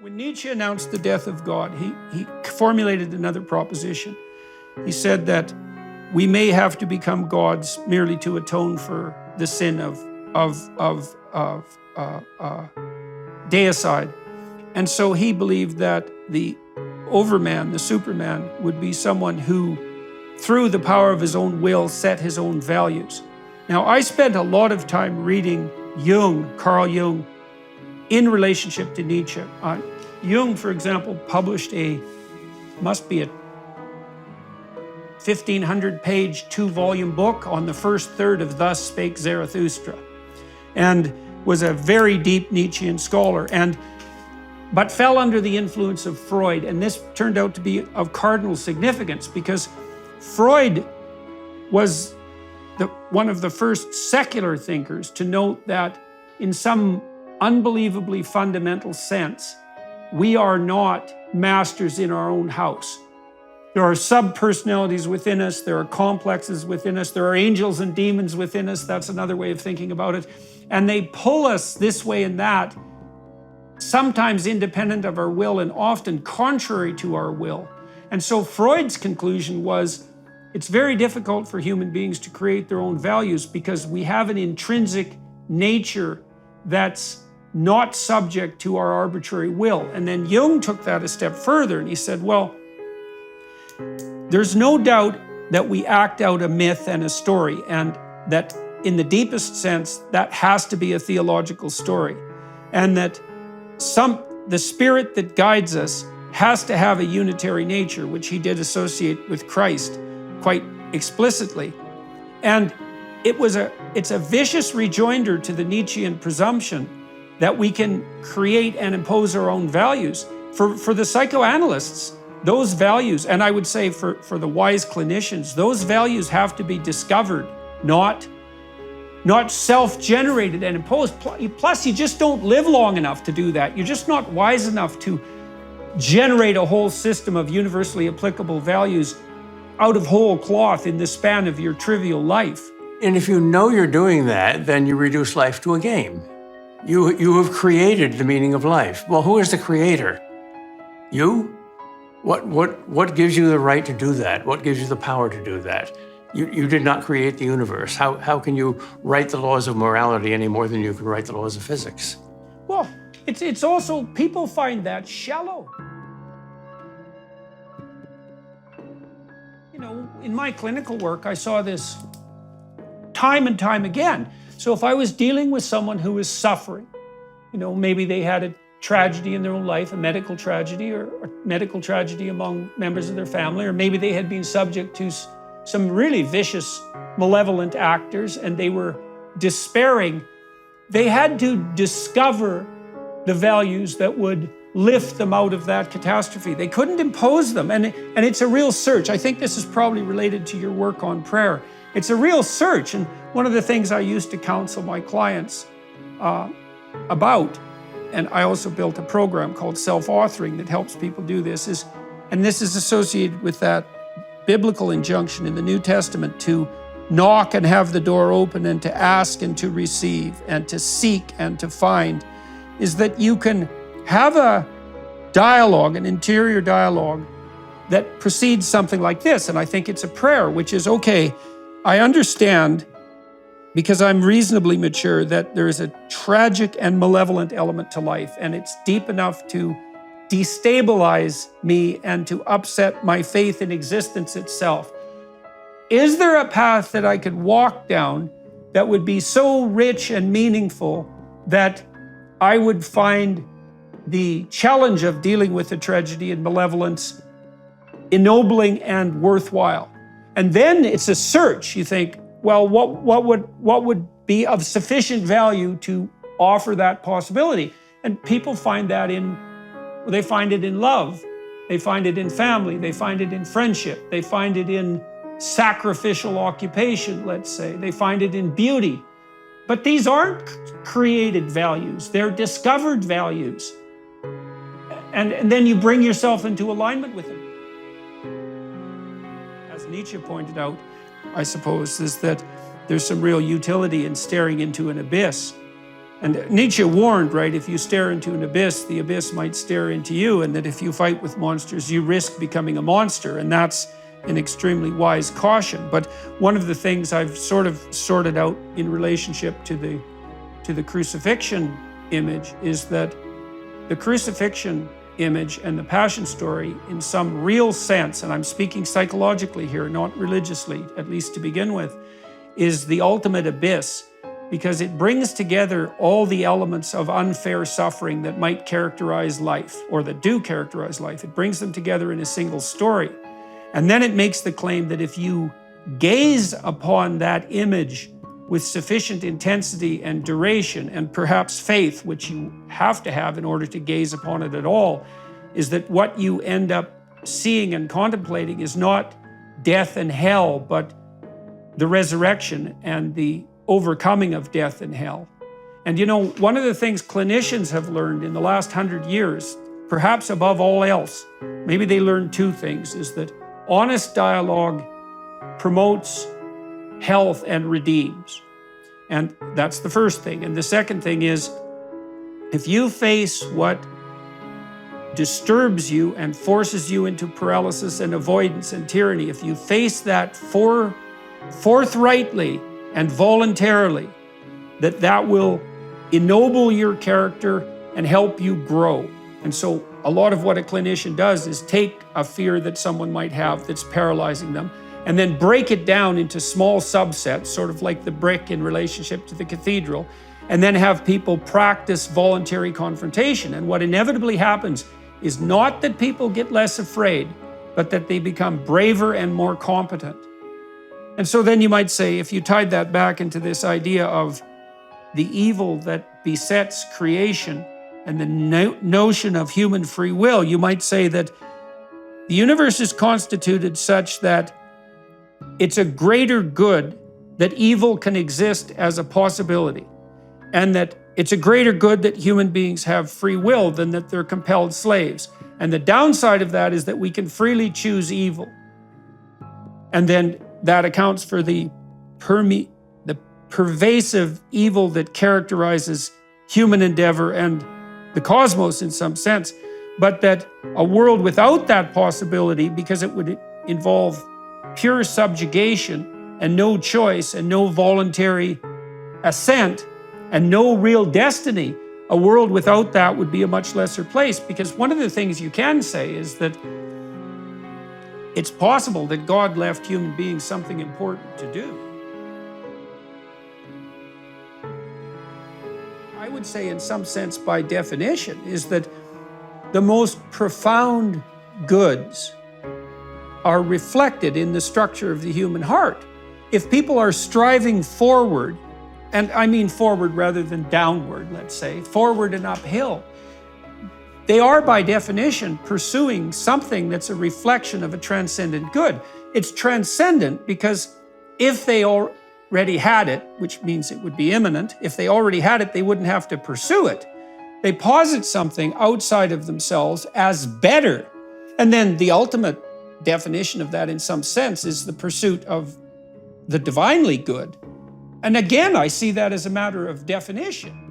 When Nietzsche announced the death of God, he formulated another proposition. He said that we may have to become gods merely to atone for the sin of deicide. And so he believed that the overman, the superman, would be someone who, through the power of his own will, set his own values. Now, I spent a lot of time reading Carl Jung, in relationship to Nietzsche. Jung, for example, published must be a 1,500-page, 2-volume book on the first third of Thus Spake Zarathustra, and was a very deep Nietzschean scholar, but fell under the influence of Freud. And this turned out to be of cardinal significance because Freud was one of the first secular thinkers to note that in some unbelievably fundamental sense, we are not masters in our own house. There are sub-personalities within us, there are complexes within us, there are angels and demons within us. That's another way of thinking about it. And they pull us this way and that, sometimes independent of our will and often contrary to our will. And so Freud's conclusion was, it's very difficult for human beings to create their own values because we have an intrinsic nature that's not subject to our arbitrary will. And then Jung took that a step further and he said, well, there's no doubt that we act out a myth and a story, and that in the deepest sense, that has to be a theological story. And that the spirit that guides us has to have a unitary nature, which he did associate with Christ quite explicitly. And it's a vicious rejoinder to the Nietzschean presumption that we can create and impose our own values. For the psychoanalysts, those values, and I would say for the wise clinicians, those values have to be discovered, not self-generated and imposed. Plus, you just don't live long enough to do that. You're just not wise enough to generate a whole system of universally applicable values out of whole cloth in the span of your trivial life. And if you know you're doing that, then you reduce life to a game. You have created the meaning of life. Well, who is the creator? You? What gives you the right to do that? What gives you the power to do that? You did not create the universe. How can you write the laws of morality any more than you can write the laws of physics? Well, it's also, people find that shallow. You know, in my clinical work, I saw this time and time again. So if I was dealing with someone who was suffering, you know, maybe they had a tragedy in their own life, a medical tragedy or medical tragedy among members of their family, or maybe they had been subject to some really vicious, malevolent actors and they were despairing, they had to discover the values that would lift them out of that catastrophe. They couldn't impose them, and it's a real search. I think this is probably related to your work on prayer. It's a real search, and one of the things I used to counsel my clients about, and I also built a program called Self-Authoring that helps people do this, and this is associated with that biblical injunction in the New Testament to knock and have the door open, and to ask and to receive, and to seek and to find, is that you can have a dialogue, an interior dialogue that precedes something like this. And I think it's a prayer, which is, okay, I understand, because I'm reasonably mature, that there is a tragic and malevolent element to life, and it's deep enough to destabilize me and to upset my faith in existence itself. Is there a path that I could walk down that would be so rich and meaningful that I would find the challenge of dealing with the tragedy and malevolence ennobling and worthwhile? And then it's a search. You think, well, what would be of sufficient value to offer that possibility? And people find that they find it in love, they find it in family, they find it in friendship, they find it in sacrificial occupation, let's say, they find it in beauty. But these aren't created values, they're discovered values. And then you bring yourself into alignment with them. As Nietzsche pointed out, I suppose, is that there's some real utility in staring into an abyss And Nietzsche warned, right, if you stare into an abyss, the abyss might stare into you, and that if you fight with monsters, you risk becoming a monster. And that's an extremely wise caution. But one of the things I've sort of sorted out in relationship to the crucifixion image is that the crucifixion image and the passion story, in some real sense, and I'm speaking psychologically here, not religiously, at least to begin with, is the ultimate abyss, because it brings together all the elements of unfair suffering that might characterize life, or that do characterize life. It brings them together in a single story. And then it makes the claim that if you gaze upon that image with sufficient intensity and duration, and perhaps faith, which you have to have in order to gaze upon it at all, is that what you end up seeing and contemplating is not death and hell, but the resurrection and the overcoming of death and hell. And you know, one of the things clinicians have learned in the last 100 years, perhaps above all else, maybe they learned two things, is that honest dialogue promotes health and redeems. And that's the first thing. And the second thing is, if you face what disturbs you and forces you into paralysis and avoidance and tyranny, if you face that forthrightly and voluntarily, that will ennoble your character and help you grow. And so a lot of what a clinician does is take a fear that someone might have that's paralyzing them, and then break it down into small subsets, sort of like the brick in relationship to the cathedral, and then have people practice voluntary confrontation. And what inevitably happens is not that people get less afraid, but that they become braver and more competent. And so then you might say, if you tied that back into this idea of the evil that besets creation and the notion of human free will, you might say that the universe is constituted such that it's a greater good that evil can exist as a possibility, and that it's a greater good that human beings have free will than that they're compelled slaves. And the downside of that is that we can freely choose evil. And then that accounts for the pervasive evil that characterizes human endeavor and the cosmos in some sense, but that a world without that possibility, because it would involve pure subjugation and no choice and no voluntary assent and no real destiny, a world without that would be a much lesser place. Because one of the things you can say is that it's possible that God left human beings something important to do. I would say, in some sense, by definition, is that the most profound goods are reflected in the structure of the human heart. If people are striving forward, and I mean forward rather than downward, let's say, forward and uphill, they are by definition pursuing something that's a reflection of a transcendent good. It's transcendent because if they already had it, which means it would be imminent, if they already had it, they wouldn't have to pursue it. They posit something outside of themselves as better. And then the ultimate definition of that, in some sense, is the pursuit of the divinely good. And again, I see that as a matter of definition.